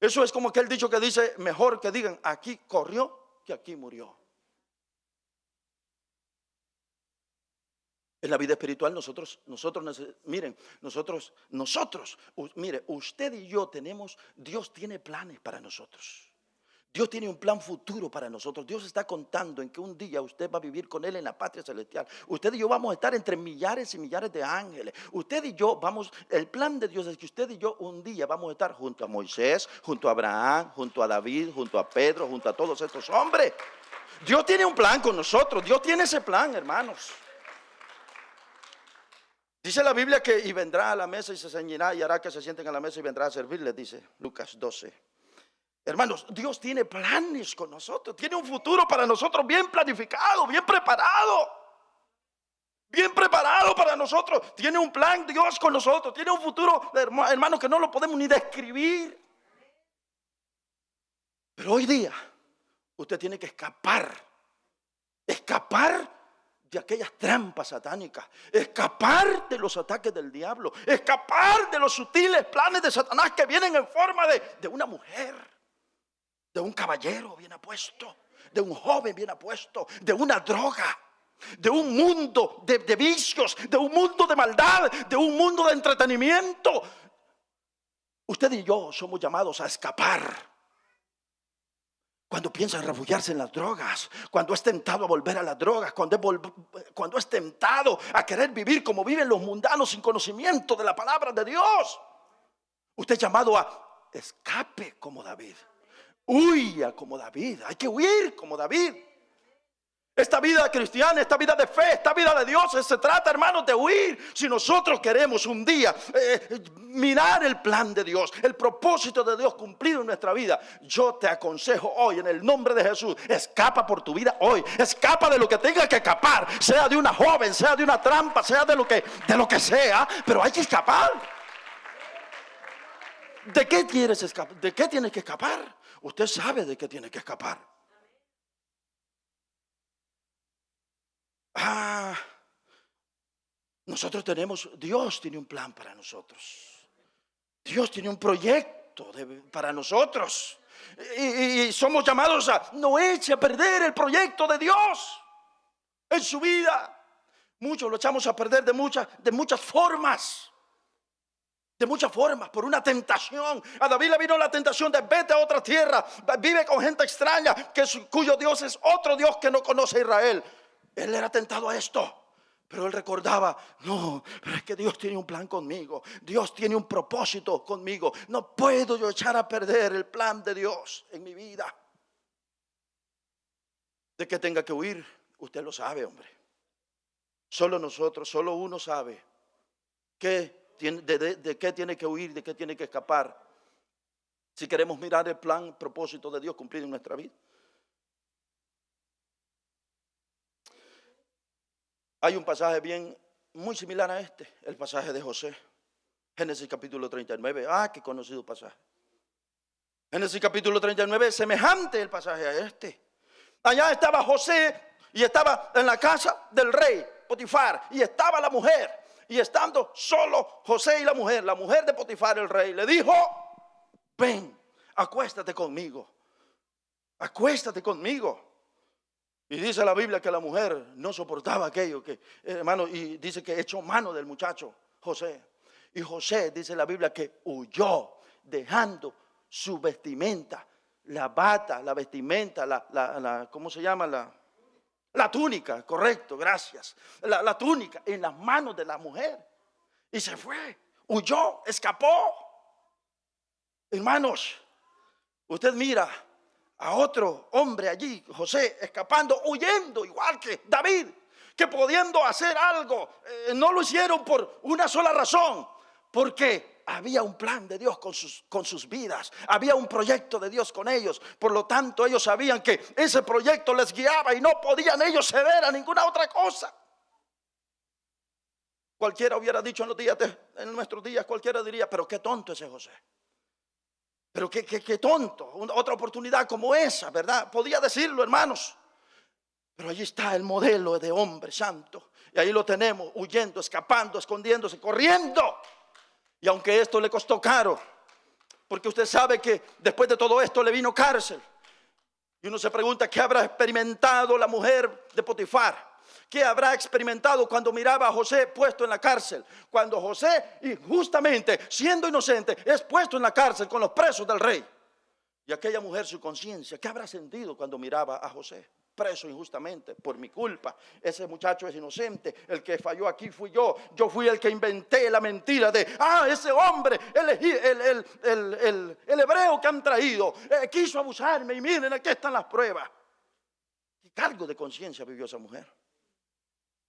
Eso es como aquel dicho que dice, mejor que digan aquí corrió que aquí murió. En la vida espiritual mire, usted y yo Dios tiene planes para nosotros. Dios tiene un plan futuro para nosotros. Dios está contando en que un día usted va a vivir con Él en la patria celestial. Usted y yo vamos a estar entre millares y millares de ángeles. Usted y yo el plan de Dios es que usted y yo un día vamos a estar junto a Moisés, junto a Abraham, junto a David, junto a Pedro, junto a todos estos hombres. Dios tiene un plan con nosotros. Dios tiene ese plan, hermanos. Dice la Biblia que y vendrá a la mesa y se ceñirá y hará que se sienten a la mesa y vendrá a servirles, dice Lucas 12. Hermanos, Dios tiene planes con nosotros, tiene un futuro para nosotros bien planificado, bien preparado para nosotros. Tiene un plan Dios con nosotros, tiene un futuro, hermanos, que no lo podemos ni describir. Pero hoy día usted tiene que escapar de aquellas trampas satánicas, escapar de los ataques del diablo, escapar de los sutiles planes de Satanás que vienen en forma de una mujer, de un caballero bien apuesto, de un joven bien apuesto, de una droga, de un mundo de vicios, de un mundo de maldad, de un mundo de entretenimiento. Usted y yo somos llamados a escapar. Cuando piensa en refugiarse en las drogas, cuando es tentado a volver a las drogas, cuando es tentado a querer vivir como viven los mundanos sin conocimiento de la palabra de Dios, usted es llamado a escape como David. Huya como David, hay que huir como David. Esta vida cristiana, esta vida de fe, esta vida de Dios, se trata, hermanos, de huir. Si nosotros queremos un día mirar el plan de Dios, el propósito de Dios cumplido en nuestra vida, yo te aconsejo hoy en el nombre de Jesús, escapa por tu vida hoy, escapa de lo que tenga que escapar, sea de una joven, sea de una trampa, sea de lo que sea, pero hay que escapar. ¿De qué quieres escapar? ¿De qué tienes que escapar? Usted sabe de qué tiene que escapar. Dios tiene un plan para nosotros. Dios tiene un proyecto para nosotros. Y somos llamados a no eche a perder el proyecto de Dios en su vida. Muchos lo echamos a perder de muchas formas. De muchas formas, por una tentación. A David le vino la tentación de vete a otra tierra, vive con gente extraña, cuyo Dios es otro Dios que no conoce a Israel. Él era tentado a esto, pero él recordaba, no, pero es que Dios tiene un plan conmigo, Dios tiene un propósito conmigo, no puedo yo echar a perder el plan de Dios en mi vida. De que tenga que huir, usted lo sabe, hombre. Solo uno sabe de qué tiene que huir, de qué tiene que escapar, si queremos mirar el plan, propósito de Dios cumplido en nuestra vida. Hay un pasaje muy similar a el pasaje de José, Génesis capítulo 39. Qué conocido pasaje. Génesis capítulo 39 es semejante el pasaje a este. Allá estaba José y estaba en la casa del rey Potifar y estaba la mujer. Y estando solo José y la mujer de Potifar, el rey, le dijo, ven, acuéstate conmigo. Y dice la Biblia que la mujer no soportaba aquello, hermano, y dice que echó mano del muchacho José. Y José, dice la Biblia, que huyó dejando su vestimenta, la bata, la vestimenta, ¿cómo se llama? La túnica, correcto, gracias. La túnica en las manos de la mujer. Y se fue, huyó, escapó. Hermanos, usted mira a otro hombre allí, José, escapando, huyendo, igual que David, que pudiendo hacer algo, no lo hicieron por una sola razón, porque había un plan de Dios con sus vidas, había un proyecto de Dios con ellos. Por lo tanto, ellos sabían que ese proyecto les guiaba y no podían ellos ceder a ninguna otra cosa. Cualquiera hubiera dicho en nuestros días, cualquiera diría, pero qué tonto ese José. Pero qué tonto, otra oportunidad como esa, ¿verdad? Podía decirlo, hermanos. Pero allí está el modelo de hombre santo. Y ahí lo tenemos, huyendo, escapando, escondiéndose, corriendo. Y aunque esto le costó caro, Porque usted sabe que después de todo esto le vino cárcel. Y uno se pregunta, ¿qué habrá experimentado la mujer de Potifar? ¿Qué habrá experimentado cuando miraba a José puesto en la cárcel? Cuando José, injustamente, siendo inocente, es puesto en la cárcel con los presos del rey. Y aquella mujer, su conciencia, ¿qué habrá sentido cuando miraba a José preso injustamente por mi culpa? Ese muchacho es inocente, el que falló aquí fui yo. Yo fui el que inventé la mentira de, ese hombre, el hebreo que han traído, quiso abusarme y miren, aquí están las pruebas. ¿Qué cargo de conciencia vivió esa mujer?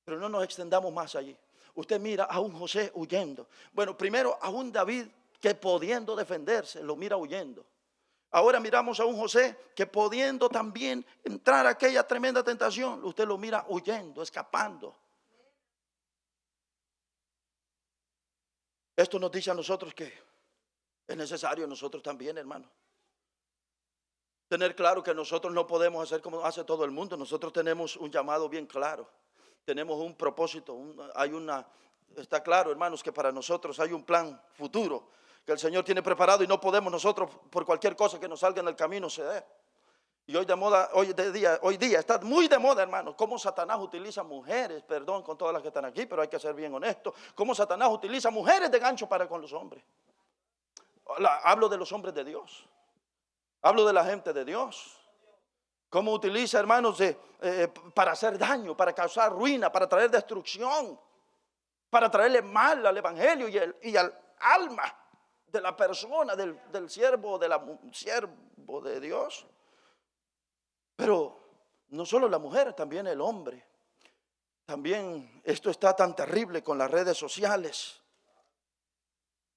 Pero no nos extendamos más allí. Usted mira a un José huyendo. Bueno, primero a un David que pudiendo defenderse, lo mira huyendo. Ahora miramos a un José que pudiendo también entrar a aquella tremenda tentación, usted lo mira huyendo, escapando. Esto nos dice a nosotros que es necesario nosotros también, hermano, tener claro que nosotros no podemos hacer como hace todo el mundo. Nosotros tenemos un llamado bien claro, tenemos un propósito, está claro, hermanos, que para nosotros hay un plan futuro que el Señor tiene preparado y no podemos nosotros por cualquier cosa que nos salga en el camino ceder. Y hoy día está muy de moda, hermanos, cómo Satanás utiliza mujeres, perdón con todas las que están aquí, pero hay que ser bien honestos, cómo Satanás utiliza mujeres de gancho para con los hombres. Hablo de los hombres de Dios, hablo de la gente de Dios. Cómo utiliza, hermanos, para hacer daño, para causar ruina, para traer destrucción, para traerle mal al evangelio y al alma de la persona, del siervo, siervo de Dios. Pero no solo la mujer, también el hombre. También esto está tan terrible con las redes sociales.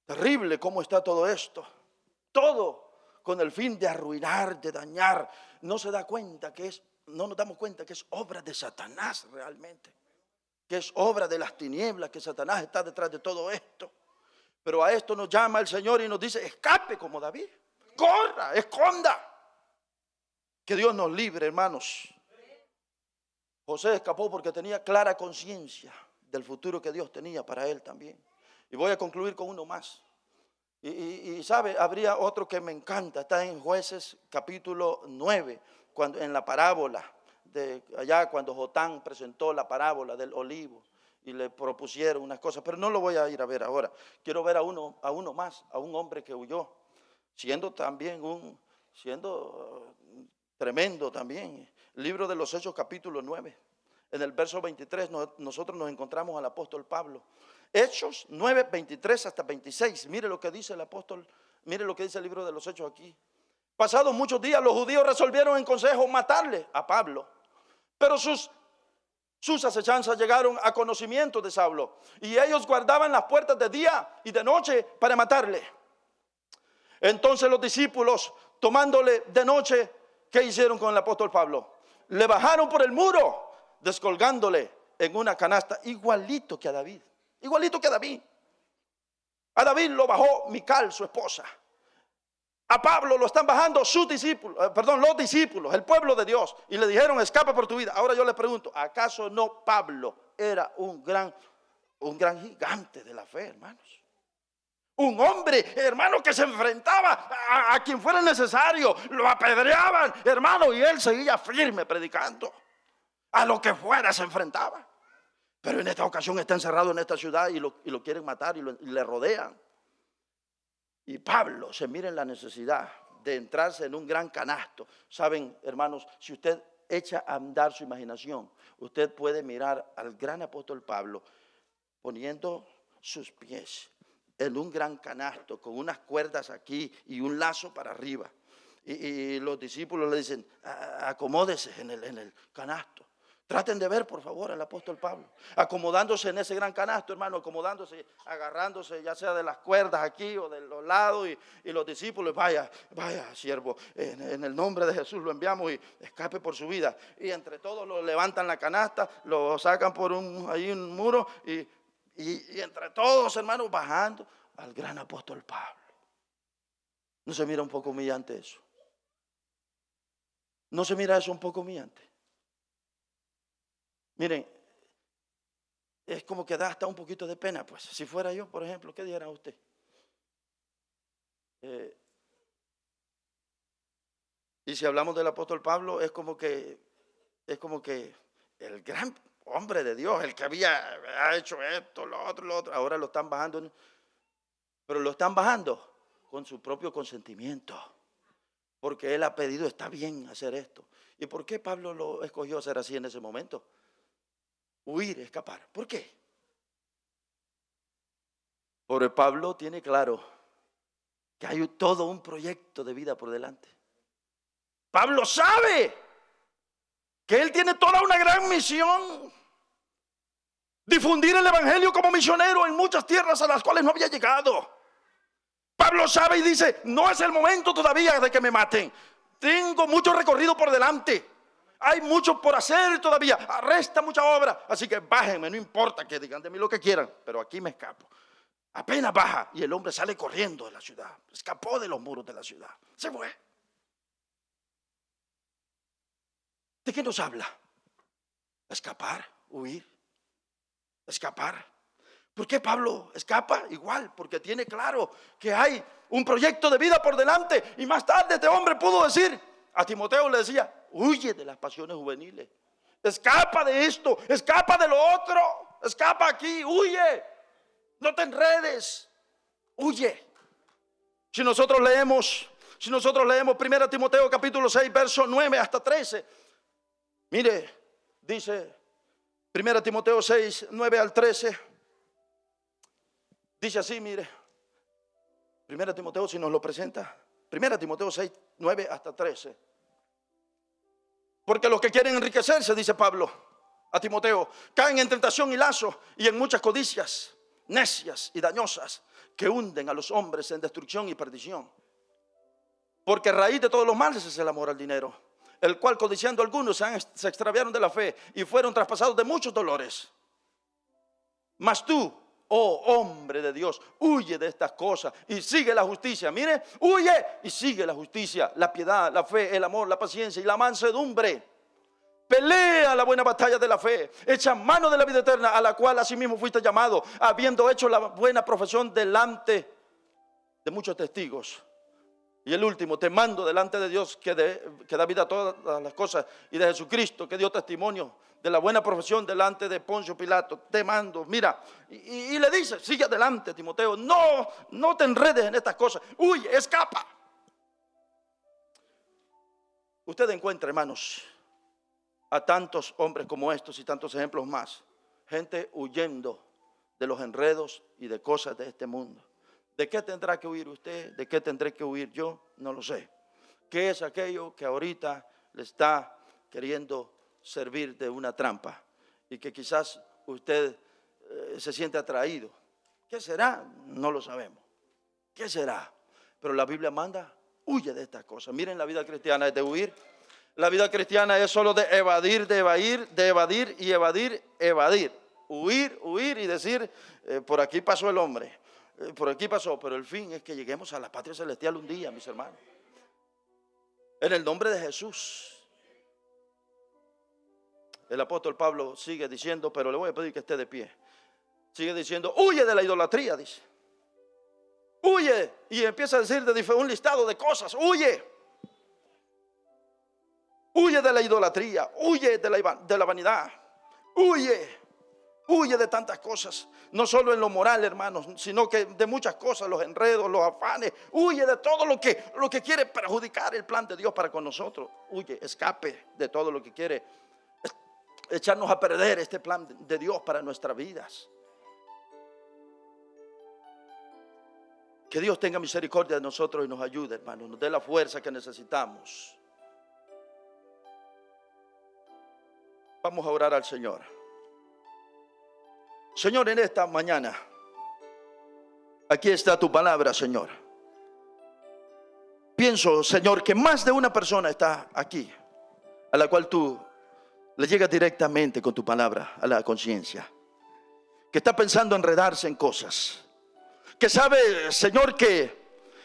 Terrible cómo está todo esto. Todo con el fin de arruinar, de dañar. No nos damos cuenta que es obra de Satanás realmente. Que es obra de las tinieblas, que Satanás está detrás de todo esto. Pero a esto nos llama el Señor y nos dice, escape como David. Corra, esconda. Que Dios nos libre, hermanos. José escapó porque tenía clara conciencia del futuro que Dios tenía para él también. Y voy a concluir con uno más. Y sabe, habría otro que me encanta. Está en Jueces capítulo 9, en la parábola de allá cuando Jotán presentó la parábola del olivo y le propusieron unas cosas, pero no lo voy a ir a ver ahora. Quiero ver a uno más, a un hombre que huyó, siendo tremendo también. Libro de los Hechos capítulo 9, en el verso 23 nosotros nos encontramos al apóstol Pablo. Hechos 9, 23 hasta 26. Mire lo que dice el apóstol, mire lo que dice el libro de los Hechos aquí. Pasados muchos días los judíos resolvieron en consejo matarle a Pablo, pero sus acechanzas llegaron a conocimiento de Saulo y ellos guardaban las puertas de día y de noche para matarle. Entonces los discípulos, tomándole de noche, ¿qué hicieron con el apóstol Pablo? Le bajaron por el muro, descolgándole en una canasta, igualito que a David. Igualito que a David. A David lo bajó Mical, su esposa. A Pablo lo están bajando los discípulos, el pueblo de Dios. Y le dijeron, escapa por tu vida. Ahora yo le pregunto, ¿acaso no Pablo era un gran gigante de la fe, hermanos? Un hombre, hermano, que se enfrentaba a quien fuera necesario. Lo apedreaban, hermano, y él seguía firme predicando. A lo que fuera se enfrentaba. Pero en esta ocasión está encerrado en esta ciudad y lo quieren matar y le rodean. Y Pablo se mira en la necesidad de entrarse en un gran canasto. Saben, hermanos, si usted echa a andar su imaginación, usted puede mirar al gran apóstol Pablo poniendo sus pies en un gran canasto con unas cuerdas aquí y un lazo para arriba. Y los discípulos le dicen, acomódese en el canasto. Traten de ver, por favor, al apóstol Pablo, acomodándose en ese gran canasto, hermano, acomodándose, agarrándose ya sea de las cuerdas aquí o de los lados, y los discípulos, vaya, siervo, en el nombre de Jesús lo enviamos y escape por su vida. Y entre todos lo levantan la canasta, lo sacan por un muro y entre todos, hermanos, bajando al gran apóstol Pablo. ¿No se mira un poco humillante eso? ¿No se mira eso un poco humillante? Miren, es como que da hasta un poquito de pena, pues. Si fuera yo, por ejemplo, ¿qué dijera usted? Y si hablamos del apóstol Pablo, es como que el gran hombre de Dios, el que había hecho esto, lo otro, ahora lo están bajando, pero lo están bajando con su propio consentimiento, porque él ha pedido, está bien hacer esto. ¿Y por qué Pablo lo escogió hacer así en ese momento? Huir, escapar. ¿Por qué? Porque Pablo tiene claro que hay todo un proyecto de vida por delante. Pablo sabe que él tiene toda una gran misión: difundir el evangelio como misionero en muchas tierras a las cuales no había llegado. Pablo sabe y dice: no es el momento todavía de que me maten. Tengo mucho recorrido por delante. Hay mucho por hacer todavía. Resta mucha obra. Así que bájenme, no importa que digan de mí lo que quieran, pero aquí me escapo. Apenas baja y el hombre sale corriendo de la ciudad. Escapó de los muros de la ciudad. Se fue. ¿De qué nos habla? Escapar, huir, escapar. ¿Por qué Pablo escapa? Igual, porque tiene claro que hay un proyecto de vida por delante. Y más tarde este hombre pudo decir, a Timoteo le decía: huye de las pasiones juveniles. Escapa de esto, escapa de lo otro. Escapa aquí, huye. No te enredes, huye. Si nosotros leemos 1 Timoteo capítulo 6, verso 9 hasta 13. Mire, dice 1 Timoteo 6, 9 al 13. Dice así, mire. 1 Timoteo, si nos lo presenta. 1 Timoteo 6, 9 hasta 13. Porque los que quieren enriquecerse, dice Pablo a Timoteo, caen en tentación y lazo y en muchas codicias necias y dañosas que hunden a los hombres en destrucción y perdición. Porque raíz de todos los males es el amor al dinero, el cual codiciando algunos se extraviaron de la fe y fueron traspasados de muchos dolores. Mas tú, oh hombre de Dios, huye de estas cosas y sigue la justicia. Mire, huye y sigue la justicia, la piedad, la fe, el amor, la paciencia y la mansedumbre. Pelea la buena batalla de la fe, echa mano de la vida eterna, a la cual asimismo fuiste llamado, habiendo hecho la buena profesión delante de muchos testigos. Y el último, te mando delante de Dios que da vida a todas las cosas, y de Jesucristo que dio testimonio de la buena profesión delante de Poncio Pilato. Te mando, mira, y le dice: sigue adelante, Timoteo, no te enredes en estas cosas, huye, escapa. Usted encuentra, hermanos, a tantos hombres como estos y tantos ejemplos más, gente huyendo de los enredos y de cosas de este mundo. ¿De qué tendrá que huir usted? ¿De qué tendré que huir yo? No lo sé. ¿Qué es aquello que ahorita le está queriendo servir de una trampa y que quizás usted se siente atraído? ¿Qué será? No lo sabemos. ¿Qué será? Pero la Biblia manda: huye de estas cosas. Miren, la vida cristiana es de huir. La vida cristiana es solo de evadir, y evadir. Huir y decir: por aquí pasó el hombre, por aquí pasó. Pero el fin es que lleguemos a la patria celestial un día, mis hermanos. En el nombre de Jesús. El apóstol Pablo sigue diciendo, pero le voy a pedir que esté de pie. Sigue diciendo: huye de la idolatría, dice. Huye. Y empieza a decir un listado de cosas. Huye. Huye de la idolatría, huye de la vanidad, huye de tantas cosas, no solo en lo moral, hermanos, sino que de muchas cosas, los enredos, los afanes. Huye de todo lo que quiere perjudicar el plan de Dios para con nosotros. Huye, escape de todo lo que quiere echarnos a perder este plan de Dios para nuestras vidas. Que Dios tenga misericordia de nosotros y nos ayude, hermanos, nos dé la fuerza que necesitamos. Vamos a orar al Señor. Señor, en esta mañana, aquí está tu palabra, Señor. Pienso, Señor, que más de una persona está aquí, a la cual tú le llegas directamente con tu palabra a la conciencia, que está pensando enredarse en cosas, que sabe, Señor, que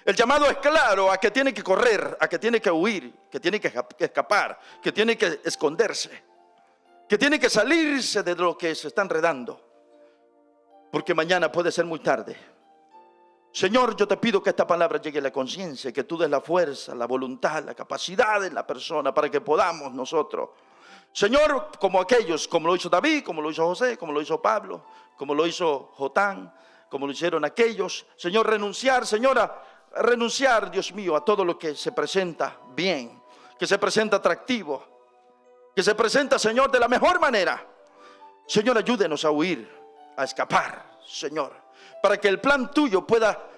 el llamado es claro, a que tiene que correr, a que tiene que huir, que tiene que escapar, que tiene que esconderse, que tiene que salirse de lo que se está enredando, porque mañana puede ser muy tarde. Señor, yo te pido que esta palabra llegue a la conciencia, que tú des la fuerza, la voluntad, la capacidad en la persona para que podamos nosotros, Señor, como aquellos, como lo hizo David, como lo hizo José, como lo hizo Pablo, como lo hizo Jotán, como lo hicieron aquellos, Señor, renunciar, Señora, renunciar, Dios mío, a todo lo que se presenta bien, que se presenta atractivo, que se presenta, Señor, de la mejor manera. Señor, ayúdenos a huir, a escapar, Señor, para que el plan tuyo pueda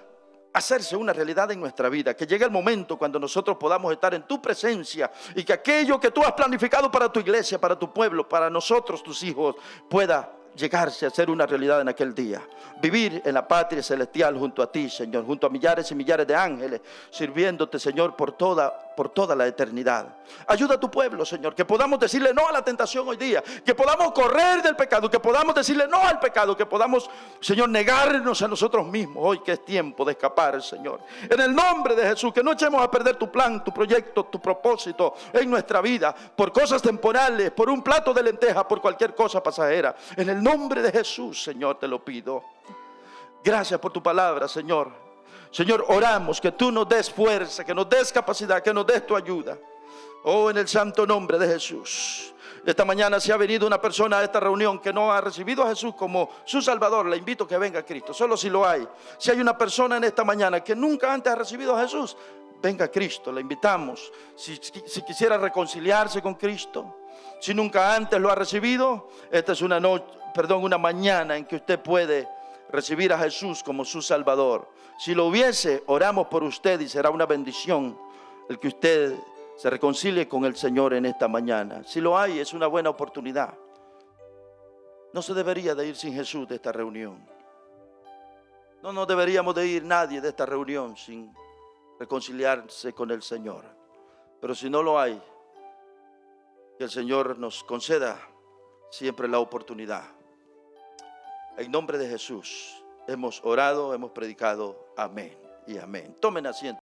hacerse una realidad en nuestra vida, que llegue el momento cuando nosotros podamos estar en tu presencia y que aquello que tú has planificado para tu iglesia, para tu pueblo, para nosotros, tus hijos, pueda llegarse a ser una realidad en aquel día. Vivir en la patria celestial junto a ti, Señor, junto a millares y millares de ángeles, sirviéndote, Señor, por toda la eternidad. Ayuda a tu pueblo, Señor, que podamos decirle no a la tentación hoy día, que podamos correr del pecado, que podamos decirle no al pecado, que podamos, Señor, negarnos a nosotros mismos hoy que es tiempo de escapar, Señor. En el nombre de Jesús, que no echemos a perder tu plan, tu proyecto, tu propósito en nuestra vida, por cosas temporales, por un plato de lentejas, por cualquier cosa pasajera. En el nombre de Jesús, Señor, te lo pido. Gracias por tu palabra, Señor. Señor, oramos que tú nos des fuerza, que nos des capacidad, que nos des tu ayuda. Oh, en el santo nombre de Jesús. Esta mañana si ha venido una persona a esta reunión que no ha recibido a Jesús como su Salvador, le invito a que venga a Cristo, solo si lo hay. Si hay una persona en esta mañana que nunca antes ha recibido a Jesús, venga a Cristo, le invitamos. Si quisiera reconciliarse con Cristo, si nunca antes lo ha recibido, esta es una mañana en que usted puede recibir a Jesús como su Salvador. Si lo hubiese, oramos por usted y será una bendición el que usted se reconcilie con el Señor en esta mañana. Si lo hay, es una buena oportunidad. No se debería de ir sin Jesús de esta reunión. No deberíamos de ir nadie de esta reunión sin reconciliarse con el Señor. Pero si no lo hay, que el Señor nos conceda siempre la oportunidad. En nombre de Jesús hemos orado, hemos predicado. Amén y amén. Tomen asiento.